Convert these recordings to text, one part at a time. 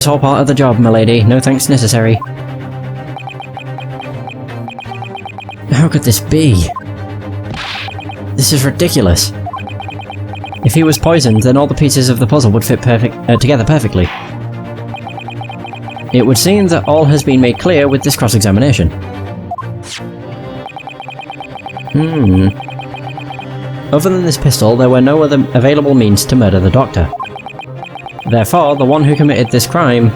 It's all part of the job, milady. No thanks necessary. How could this be? This is ridiculous. If he was poisoned, then all the pieces of the puzzle would fit together perfectly. It would seem that all has been made clear with this cross-examination. Other than this pistol, there were no other available means to murder the Doctor. Therefore, the one who committed this crime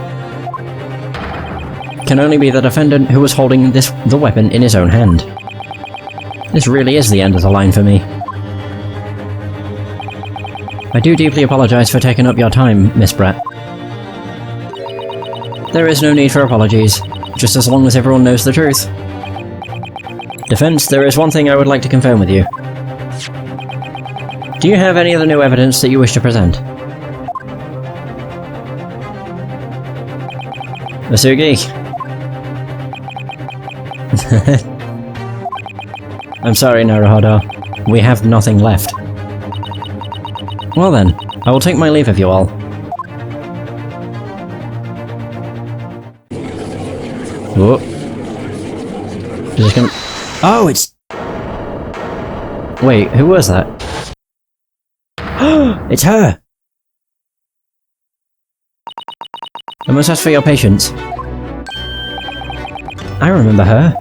can only be the defendant who was holding the weapon in his own hand. This really is the end of the line for me. I do deeply apologise for taking up your time, Miss Brett. There is no need for apologies, just as long as everyone knows the truth. Defense, there is one thing I would like to confirm with you. Do you have any other new evidence that you wish to present? Masugi? I'm sorry, Naruhodo. We have nothing left. Well then, I will take my leave of you all. Whoa. Is it gonna... Oh, it's... Wait, who was that? It's her! I must ask for your patience. I remember her.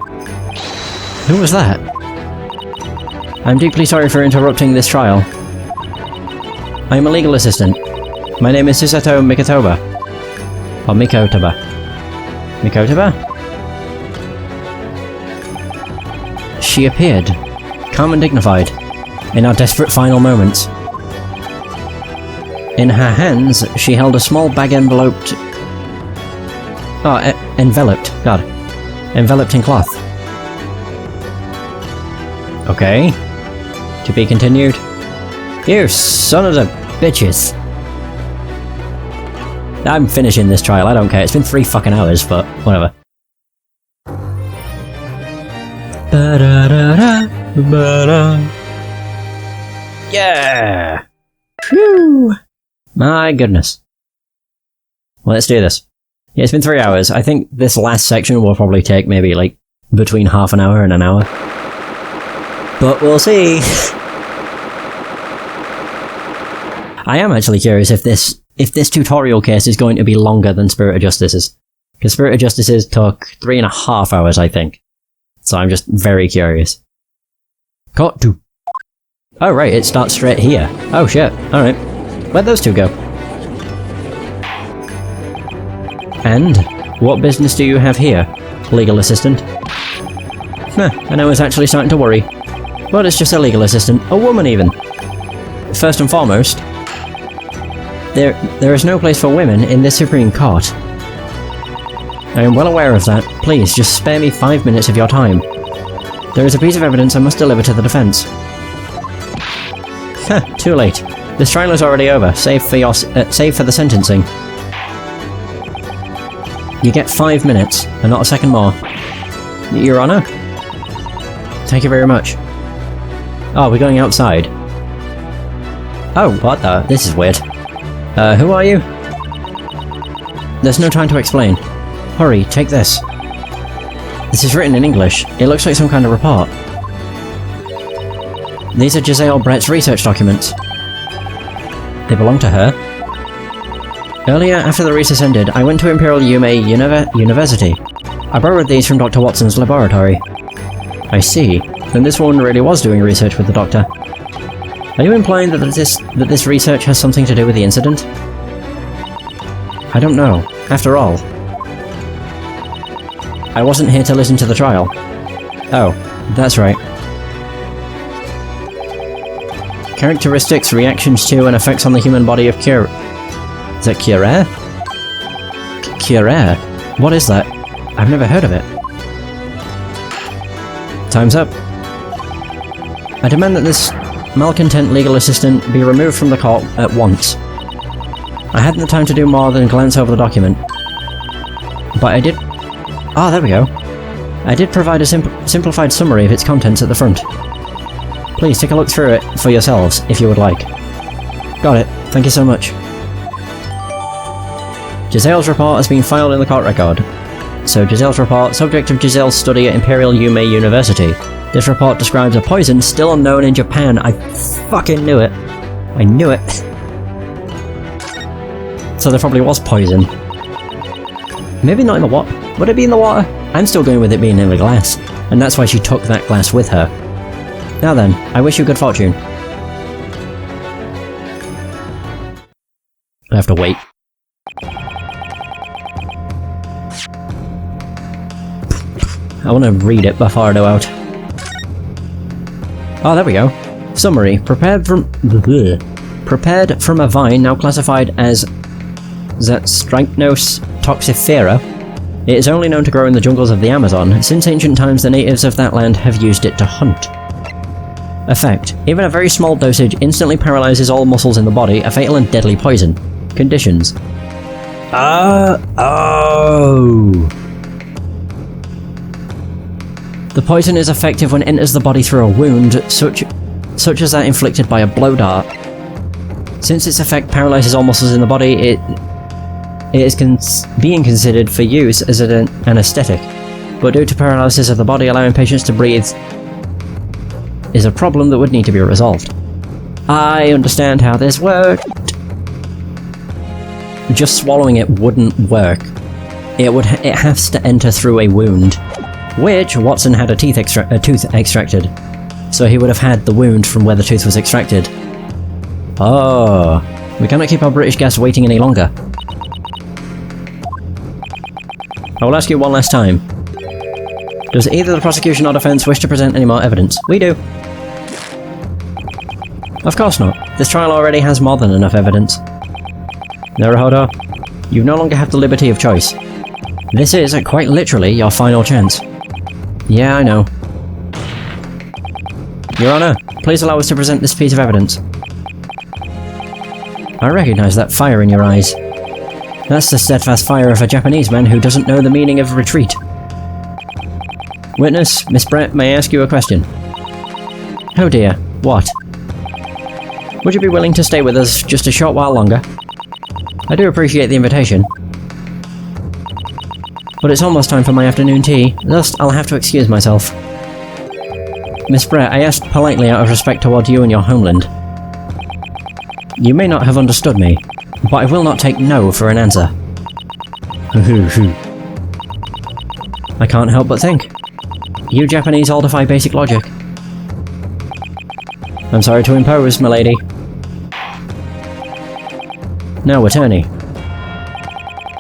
Who was that? I'm deeply sorry for interrupting this trial. I am a legal assistant. My name is Susato Mikotoba. Or Mikotoba. Mikotoba? She appeared, calm and dignified, in our desperate final moments. In her hands, she held a small bag enveloped... Oh, enveloped. God. Enveloped in cloth. Okay. To be continued. You son of a bitches. I'm finishing this trial, I don't care. It's been 3 fucking hours, but whatever. Yeah! Phew! My goodness. Well, let's do this. Yeah, it's been 3 hours. I think this last section will probably take maybe, like, between half an hour and an hour. But we'll see! I am actually curious if this tutorial case is going to be longer than Spirit of Justice's. Because Spirit of Justice's took 3.5 hours, I think. So I'm just very curious. Cut to... Oh right, it starts straight here. Oh shit, alright. Where'd those two go? And? What business do you have here, legal assistant? And I was actually starting to worry. But it's just a legal assistant, a woman even. First and foremost, there is no place for women in this Supreme Court. I am well aware of that. Please, just spare me 5 minutes of your time. There is a piece of evidence I must deliver to the defense. Too late. This trial is already over, save for the sentencing. You get 5 minutes, and not a second more. Your Honor? Thank you very much. Oh, we're going outside. Oh, what the? This is weird. Who are you? There's no time to explain. Hurry, take this. This is written in English. It looks like some kind of report. These are Giselle Brett's research documents. They belong to her. Earlier, after the recess ended, I went to Imperial Yume University. I borrowed these from Dr. Watson's laboratory. I see. Then this woman really was doing research with the Doctor. Are you implying that this research has something to do with the incident? I don't know. After all, I wasn't here to listen to the trial. Oh, that's right. Characteristics, reactions to, and effects on the human body of Cure... Is that Cure? Cure? What is that? I've never heard of it. Time's up. I demand that this malcontent legal assistant be removed from the court at once. I hadn't the time to do more than glance over the document. But I did... Ah, there we go. I did provide a simplified summary of its contents at the front. Please take a look through it for yourselves, if you would like. Got it. Thank you so much. Giselle's report has been filed in the court record. So Giselle's report, subject of Giselle's study at Imperial Yume University. This report describes a poison still unknown in Japan. I fucking knew it. I knew it. So there probably was poison. Maybe not in the water. Would it be in the water? I'm still going with it being in the glass. And that's why she took that glass with her. Now then, I wish you good fortune. I have to wait. I want to read it before I go out. Oh, there we go. Summary. Prepared from a vine now classified as Strychnos toxifera. It is only known to grow in the jungles of the Amazon. Since ancient times, the natives of that land have used it to hunt. Effect. Even a very small dosage instantly paralyzes all muscles in the body, a fatal and deadly poison. Conditions. The poison is effective when it enters the body through a wound, such as that inflicted by a blow dart. Since its effect paralyzes all muscles in the body, it is being considered for use as an anesthetic, but due to paralysis of the body, allowing patients to breathe is a problem that would need to be resolved. I understand how this worked. Just swallowing it wouldn't work. It has to enter through a wound, which Watson had a tooth extracted, so he would have had the wound from where the tooth was extracted. Oh, we cannot keep our British guests waiting any longer. I will ask you one last time. Does either the prosecution or defense wish to present any more evidence? We do. Of course not. This trial already has more than enough evidence. Naruhodo, you no longer have the liberty of choice. This is, quite literally, your final chance. Yeah, I know. Your Honor, please allow us to present this piece of evidence. I recognize that fire in your eyes. That's the steadfast fire of a Japanese man who doesn't know the meaning of retreat. Witness, Miss Brett, may I ask you a question? Oh dear, what? Would you be willing to stay with us just a short while longer? I do appreciate the invitation. But it's almost time for my afternoon tea, thus I'll have to excuse myself. Miss Brett, I asked politely out of respect toward you and your homeland. You may not have understood me, but I will not take no for an answer. I can't help but think. You Japanese all defy basic logic. I'm sorry to impose, milady. Now, attorney.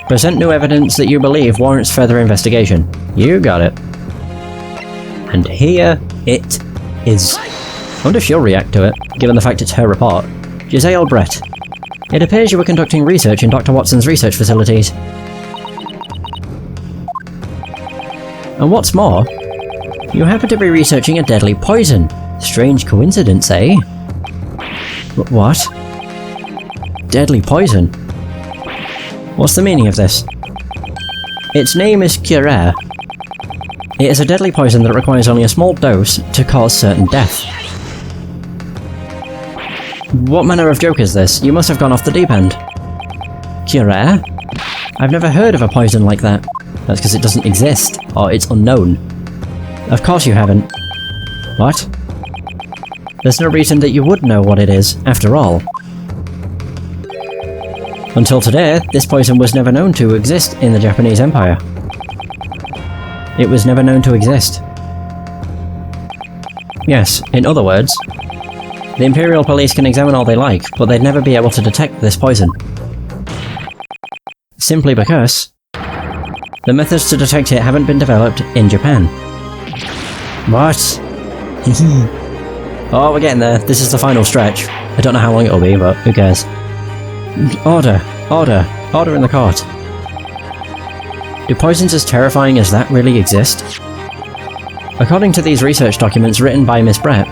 Present new evidence that you believe warrants further investigation. You got it. And here it is. I wonder if she'll react to it, given the fact it's her report. Giselle Brett. It appears you were conducting research in Dr. Watson's research facilities. And what's more, you happen to be researching a deadly poison. Strange coincidence, eh? What? Deadly poison? What's the meaning of this? Its name is Curaire. It is a deadly poison that requires only a small dose to cause certain death. What manner of joke is this? You must have gone off the deep end. Curaire? I've never heard of a poison like that. That's because it doesn't exist, or it's unknown. Of course you haven't. What? There's no reason that you would know what it is, after all. Until today, this poison was never known to exist in the Japanese Empire. It was never known to exist. Yes, in other words, the Imperial Police can examine all they like, but they'd never be able to detect this poison. Simply because the methods to detect it haven't been developed in Japan. What? Oh, we're getting there. This is the final stretch. I don't know how long it'll be, but who cares? Order! Order! Order in the court! Do poisons as terrifying as that really exist? According to these research documents written by Miss Brett,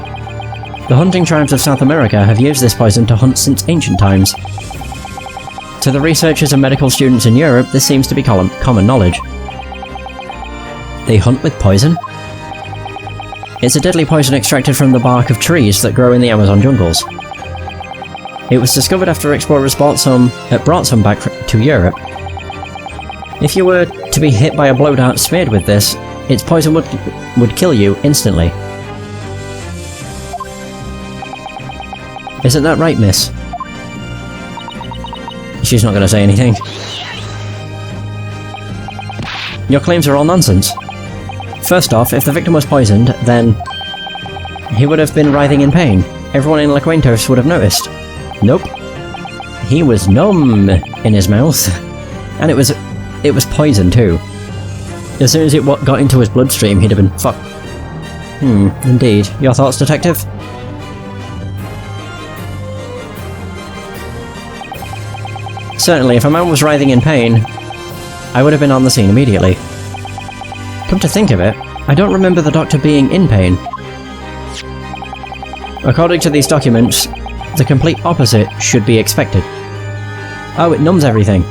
the hunting tribes of South America have used this poison to hunt since ancient times. To the researchers and medical students in Europe, this seems to be common knowledge. They hunt with poison? It's a deadly poison extracted from the bark of trees that grow in the Amazon jungles. It was discovered after explorers brought some back to Europe. If you were to be hit by a blow dart smeared with this, its poison would kill you instantly. Isn't that right, miss? She's not going to say anything. Your claims are all nonsense. First off, if the victim was poisoned, then he would have been writhing in pain. Everyone in La Cuentos would have noticed. Nope. He was numb in his mouth. And it was poison too. As soon as it got into his bloodstream, he'd have been fucked. Indeed. Your thoughts, detective? Certainly, if a man was writhing in pain, I would have been on the scene immediately. Come to think of it, I don't remember the doctor being in pain. According to these documents, the complete opposite should be expected. Oh, it numbs everything.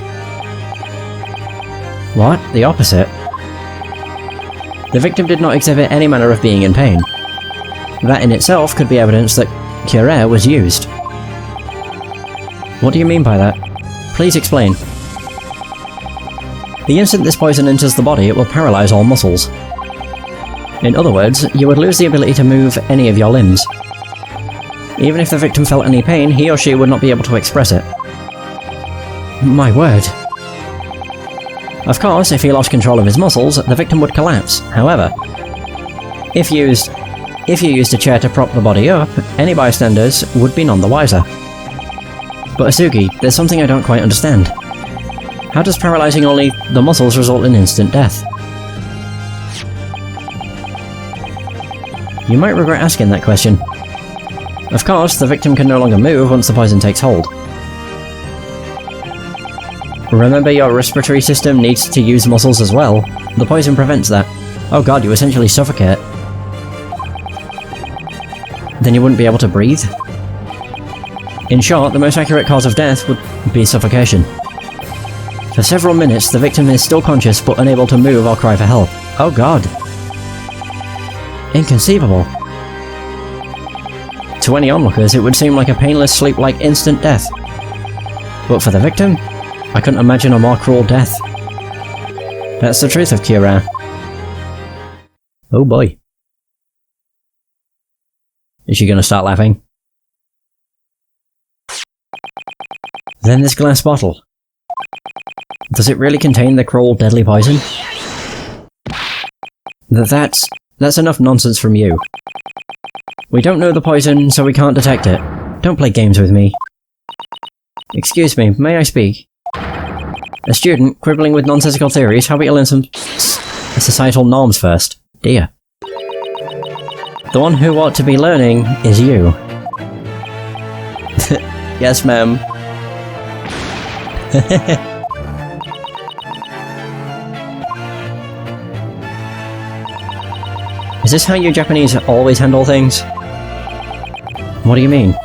What? The opposite? The victim did not exhibit any manner of being in pain. That in itself could be evidence that Cure was used. What do you mean by that? Please explain. The instant this poison enters the body, it will paralyze all muscles. In other words, you would lose the ability to move any of your limbs. Even if the victim felt any pain, he or she would not be able to express it. My word. Of course, if he lost control of his muscles, the victim would collapse. However, if you used a chair to prop the body up, any bystanders would be none the wiser. But Asugi, there's something I don't quite understand. How does paralyzing only the muscles result in instant death? You might regret asking that question. Of course, the victim can no longer move once the poison takes hold. Remember, your respiratory system needs to use muscles as well. The poison prevents that. Oh god, you essentially suffocate. Then you wouldn't be able to breathe? In short, the most accurate cause of death would be suffocation. For several minutes, the victim is still conscious but unable to move or cry for help. Oh god. Inconceivable. To any onlookers, it would seem like a painless sleep like instant death. But for the victim, I couldn't imagine a more cruel death. That's the truth of Cure. Oh boy. Is she gonna start laughing? Then this glass bottle. Does it really contain the cruel, deadly poison? That's enough nonsense from you. We don't know the poison, so we can't detect it. Don't play games with me. Excuse me, may I speak? A student, quibbling with nonsensical theories, how about you learn some societal norms first? Dear. The one who ought to be learning is you. Yes, ma'am. Is this how you Japanese always handle things? What do you mean?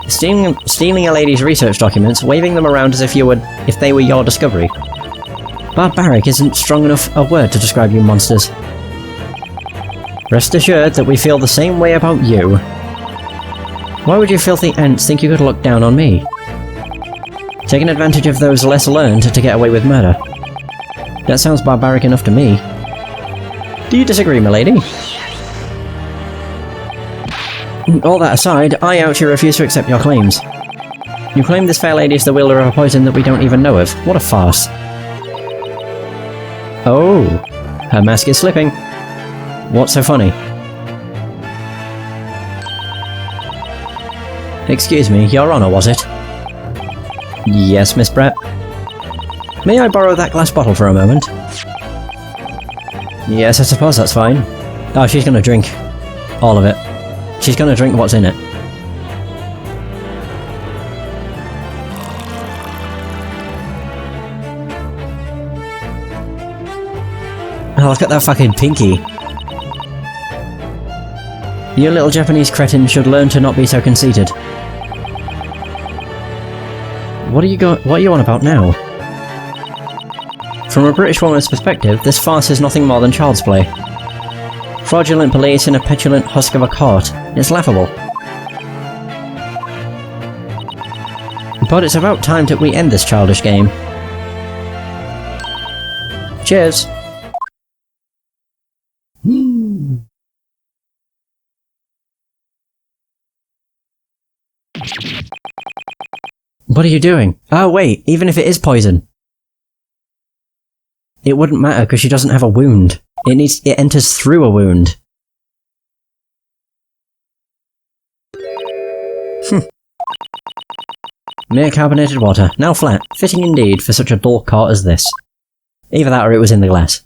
Stealing a lady's research documents, waving them around as if they were your discovery. Barbaric isn't strong enough a word to describe you monsters. Rest assured that we feel the same way about you. Why would you filthy ants think you could look down on me? Taking advantage of those less learned to get away with murder. That sounds barbaric enough to me. Do you disagree, milady? All that aside, I outright refuse to accept your claims. You claim this fair lady is the wielder of a poison that we don't even know of. What a farce. Oh, her mask is slipping. What's so funny? Excuse me, Your Honor, was it? Yes, Miss Brett. May I borrow that glass bottle for a moment? Yes, I suppose that's fine. Oh, she's gonna drink all of it. She's gonna drink what's in it. Oh, look at that fucking pinky. You little Japanese cretin should learn to not be so conceited. What are you on about now? From a British woman's perspective, this farce is nothing more than child's play. Fraudulent police in a petulant husk of a court. It's laughable. But it's about time that we end this childish game. Cheers! What are you doing? Oh wait, even if it is poison. It wouldn't matter because she doesn't have a wound. It enters through a wound. Mere carbonated water, now flat, fitting indeed for such a dull cart as this. Either that or it was in the glass.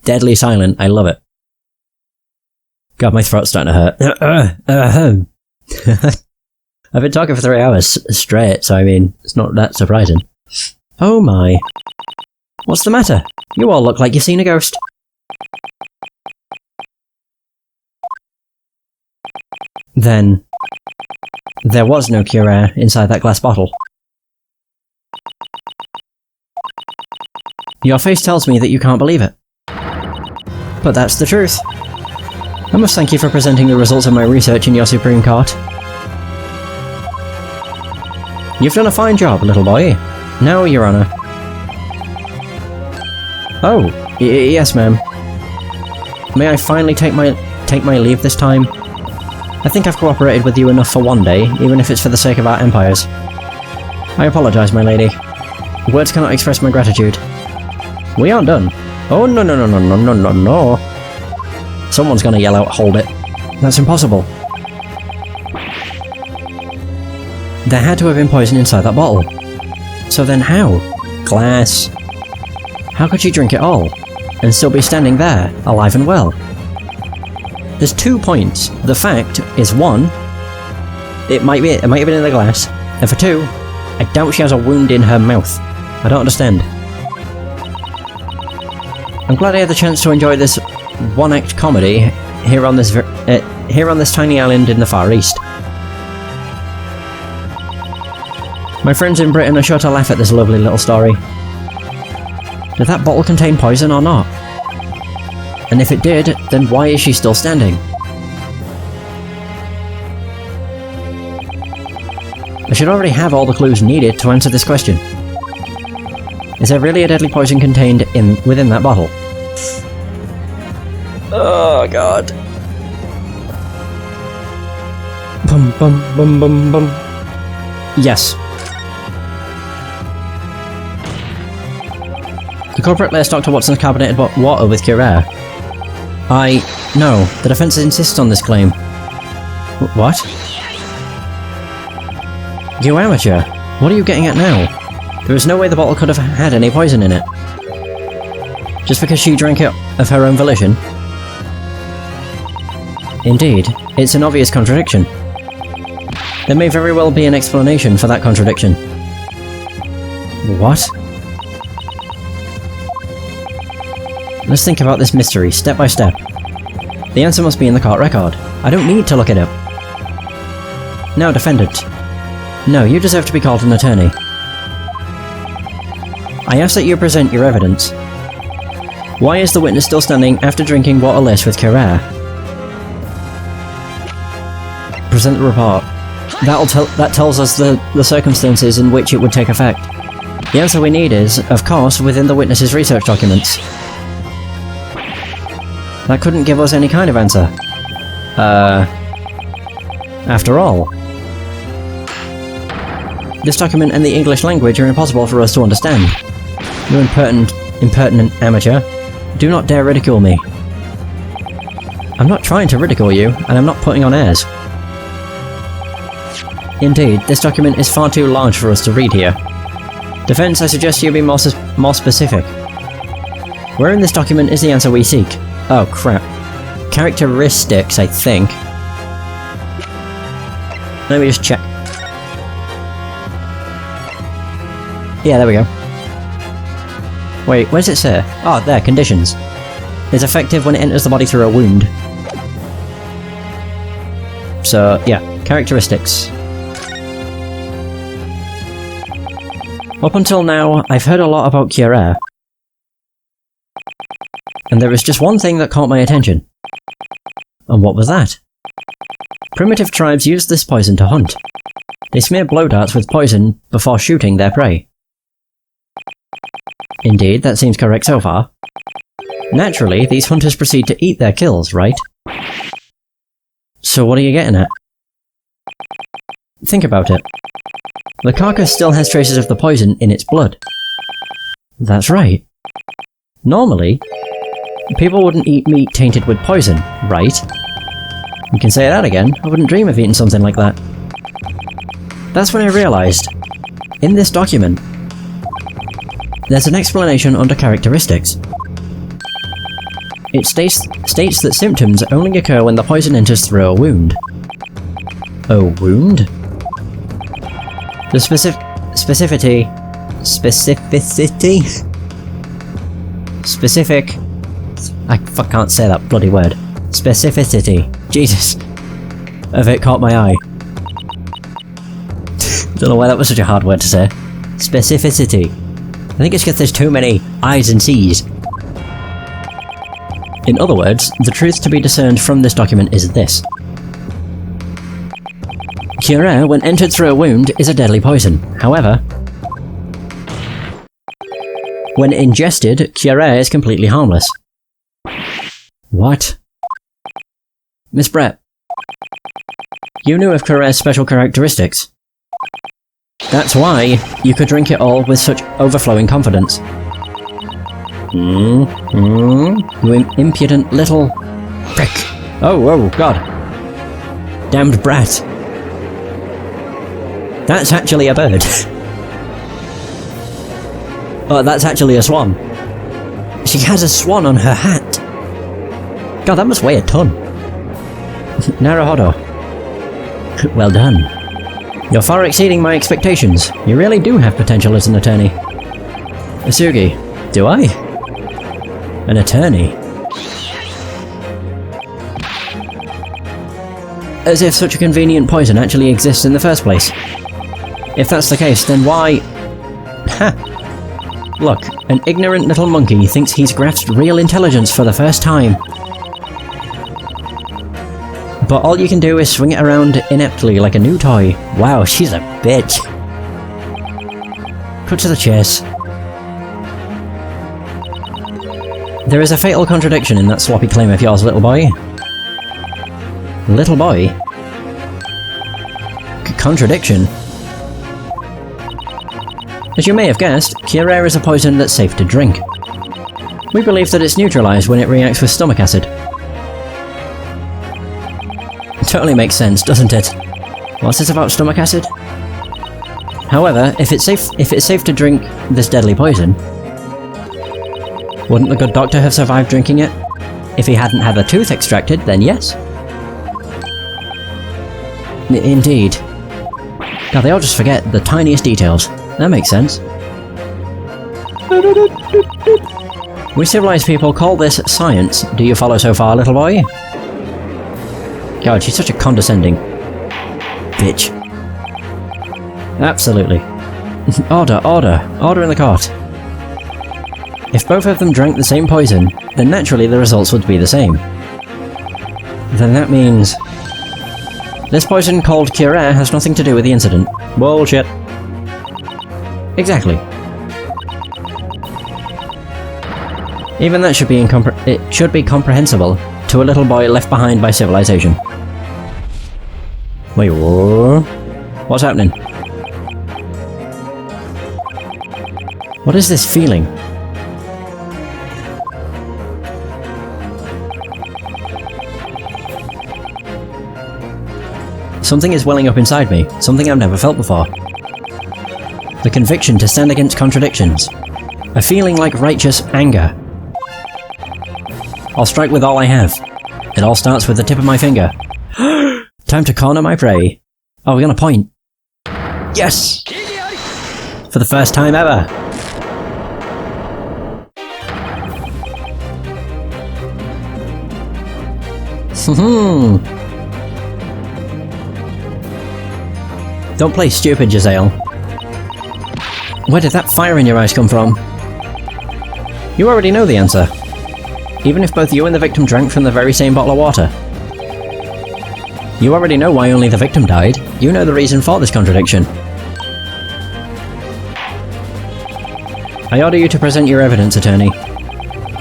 Deadly silent, I love it. God, my throat's starting to hurt. I've been talking for 3 hours straight, so I mean, it's not that surprising. Oh my. What's the matter? You all look like you've seen a ghost. Then, there was no cure inside that glass bottle. Your face tells me that you can't believe it. But that's the truth. I must thank you for presenting the results of my research in your Supreme Court. You've done a fine job, little boy. Now, Your Honor. Oh, yes, ma'am. May I finally take my leave this time? I think I've cooperated with you enough for one day, even if it's for the sake of our empires. I apologize, my lady. Words cannot express my gratitude. We aren't done. Oh, no, no, no, no, no, no, no, no. Someone's gonna yell out, hold it. That's impossible. There had to have been poison inside that bottle. So then how? Glass. How could she drink it all? And still be standing there, alive and well? There's 2 points. The fact is, 1, it might have been in the glass, and for 2, I doubt she has a wound in her mouth. I don't understand. I'm glad I had the chance to enjoy this one-act comedy here on this tiny island in the Far East. My friends in Britain are sure to laugh at this lovely little story. Did that bottle contain poison or not? And if it did, then why is she still standing? I should already have all the clues needed to answer this question. Is there really a deadly poison contained within that bottle? Oh god. Bum bum bum bum bum. Yes. The culprit laced Dr. Watson's carbonated water with Curair. No. The defense insists on this claim. What? You amateur. What are you getting at now? There is no way the bottle could have had any poison in it. Just because she drank it of her own volition? Indeed, it's an obvious contradiction. There may very well be an explanation for that contradiction. What? Let's think about this mystery, step by step. The answer must be in the court record. I don't need to look it up. Now, defendant. No, you deserve to be called an attorney. I ask that you present your evidence. Why is the witness still standing after drinking water laced with Curair? Present the report. That tells us the circumstances in which it would take effect. The answer we need is, of course, within the witness's research documents. That couldn't give us any kind of answer. After all. This document and the English language are impossible for us to understand. You impertinent amateur. Do not dare ridicule me. I'm not trying to ridicule you, and I'm not putting on airs. Indeed, this document is far too large for us to read here. Defense, I suggest you be more specific. Where in this document is the answer we seek? Oh crap. Characteristics, I think. Let me just check. Yeah, there we go. Wait, where does it say? Oh, there, conditions. It's effective when it enters the body through a wound. So, yeah, characteristics. Up until now, I've heard a lot about Curair. And there was just one thing that caught my attention. And what was that? Primitive tribes used this poison to hunt. They smear blow darts with poison before shooting their prey. Indeed, that seems correct so far. Naturally, these hunters proceed to eat their kills, right? So what are you getting at? Think about it. The carcass still has traces of the poison in its blood. That's right. Normally, people wouldn't eat meat tainted with poison, right? You can say that again. I wouldn't dream of eating something like that. That's when I realised, in this document, there's an explanation under characteristics. It states that symptoms only occur when the poison enters through a wound. A wound? The specific... I can't say that bloody word. Specificity. Jesus. Of it caught my eye. Don't know why that was such a hard word to say. Specificity. I think it's because there's too many I's and C's. In other words, the truth to be discerned from this document is this. Curare, when entered through a wound, is a deadly poison. However, when ingested, Curare is completely harmless. What? Miss Brett, you knew of Curare's special characteristics. That's why you could drink it all with such overflowing confidence. You impudent little prick. Oh, God. Damned brat. That's actually a bird. Oh, that's actually a swan. She has a swan on her hat. God, that must weigh a ton. Naruhodo. Well done. You're far exceeding my expectations. You really do have potential as an attorney. Asugi, do I? An attorney? As if such a convenient poison actually exists in the first place. If that's the case, then why... Ha! Look, an ignorant little monkey thinks he's grasped real intelligence for the first time. But all you can do is swing it around ineptly like a new toy. Wow, she's a bitch. Cut to the chase. There is a fatal contradiction in that sloppy claim of yours, little boy. Little boy? Contradiction? As you may have guessed, Curare is a poison that's safe to drink. We believe that it's neutralized when it reacts with stomach acid. Totally makes sense, doesn't it? What's this about stomach acid? However, if it's safe to drink this deadly poison, wouldn't the good doctor have survived drinking it? If he hadn't had a tooth extracted, then yes. Indeed. God, they all just forget the tiniest details. That makes sense. We civilized people call this science. Do you follow so far, little boy? God, she's such a condescending bitch. Absolutely. Order in the court. If both of them drank the same poison, then naturally the results would be the same. Then that means... this poison called Curare has nothing to do with the incident. Bullshit. Exactly. Even that should be it should be comprehensible to a little boy left behind by civilization. Wait, what's happening? What is this feeling? Something is welling up inside me, something I've never felt before. The conviction to stand against contradictions. A feeling like righteous anger. I'll strike with all I have. It all starts with the tip of my finger. Time to corner my prey. Oh, we're gonna point. Yes! For the first time ever. Don't play stupid, Giselle. Where did that fire in your eyes come from? You already know the answer. Even if both you and the victim drank from the very same bottle of water. You already know why only the victim died. you know the reason for this contradiction. I order you to present your evidence, attorney.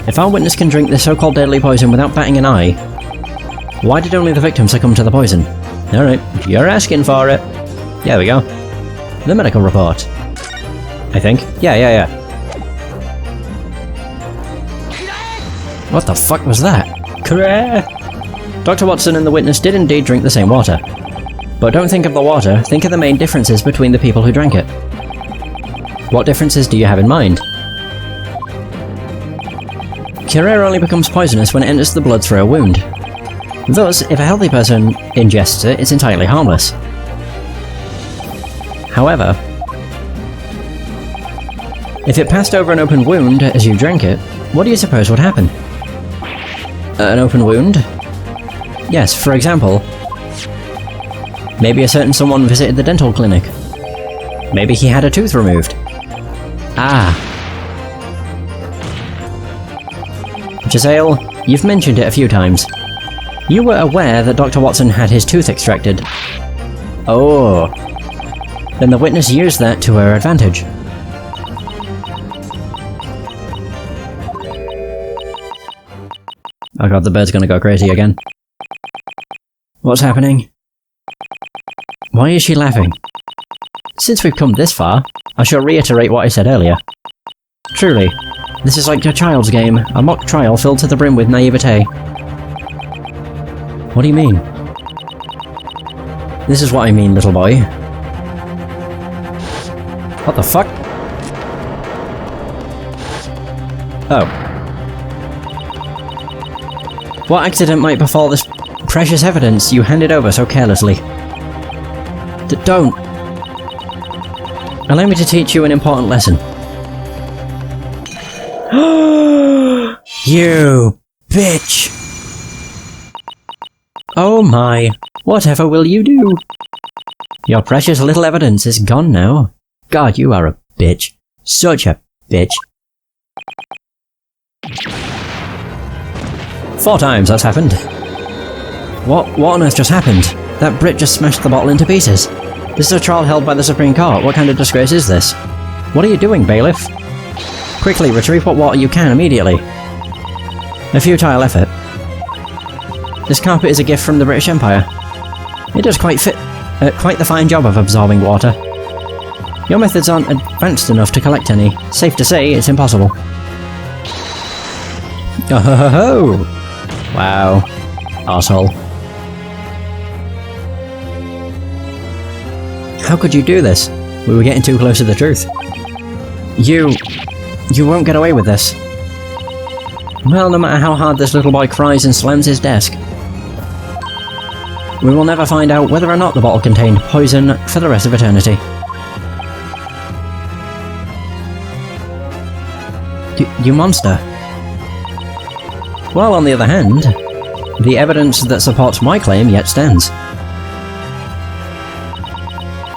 If our witness can drink this so-called deadly poison without batting an eye, why did only the victim succumb to the poison? Alright, you're asking for it. There we go. The medical report. I think. Yeah. What the fuck was that? Dr. Watson and the witness did indeed drink the same water. But don't think of the water, think of the main differences between the people who drank it. What differences do you have in mind? Curare only becomes poisonous when it enters the blood through a wound. Thus, if a healthy person ingests it, it's entirely harmless. However, if it passed over an open wound as you drank it, what do you suppose would happen? An open wound? Yes, for example, maybe a certain someone visited the dental clinic. Maybe he had a tooth removed. Ah. Giselle, you've mentioned it a few times. You were aware that Dr. Watson had his tooth extracted. Oh. Then the witness used that to her advantage. Oh god, the bird's gonna go crazy again. What's happening? Why is she laughing? Since we've come this far, I shall reiterate what I said earlier. Truly, this is like a child's game, a mock trial filled to the brim with naivete. What do you mean? This is what I mean, little boy. What the fuck? Oh. What accident might befall this precious evidence you handed over so carelessly? Don't! Allow me to teach you an important lesson. You bitch! Oh my, whatever will you do? Your precious little evidence is gone now. God, you are a bitch. Such a bitch. 4 times that's happened. What on earth just happened? That Brit just smashed the bottle into pieces. This is a trial held by the Supreme Court. What kind of disgrace is this? What are you doing, bailiff? Quickly, retrieve what water you can immediately. A futile effort. This carpet is a gift from the British Empire. It does quite the fine job of absorbing water. Your methods aren't advanced enough to collect any. Safe to say, it's impossible. Oh ho ho ho! Wow. Arsehole. How could you do this? We were getting too close to the truth. You won't get away with this. Well, no matter how hard this little boy cries and slams his desk, we will never find out whether or not the bottle contained poison for the rest of eternity. You monster. While on the other hand, the evidence that supports my claim yet stands.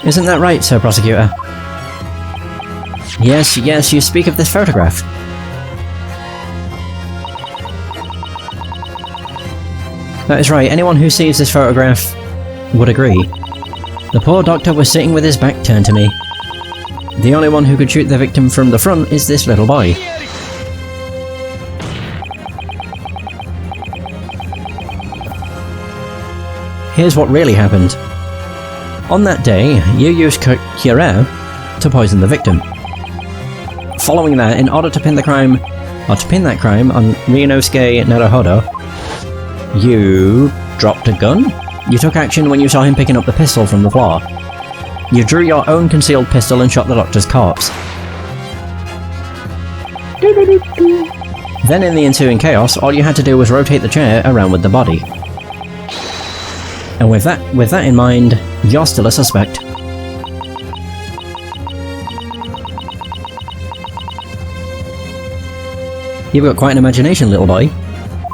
Isn't that right, Sir Prosecutor? Yes, you speak of this photograph. That is right, anyone who sees this photograph would agree. The poor doctor was sitting with his back turned to me. The only one who could shoot the victim from the front is this little boy. Here's what really happened. On that day, you used Curare to poison the victim. Following that, in order to pin that crime on Ryunosuke Naruhodo, you dropped a gun? You took action when you saw him picking up the pistol from the floor. You drew your own concealed pistol and shot the doctor's corpse. Then in the ensuing chaos, all you had to do was rotate the chair around with the body. And with that in mind, you're still a suspect. You've got quite an imagination, little boy.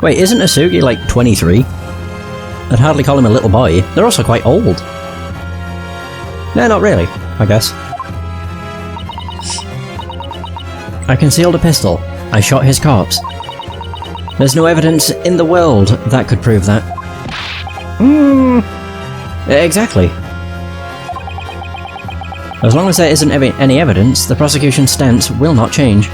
Wait, isn't Asugi like 23? I'd hardly call him a little boy. They're also quite old. No, not really, I guess. I concealed a pistol. I shot his corpse. There's no evidence in the world that could prove that. Exactly. As long as there isn't any evidence, the prosecution's stance will not change.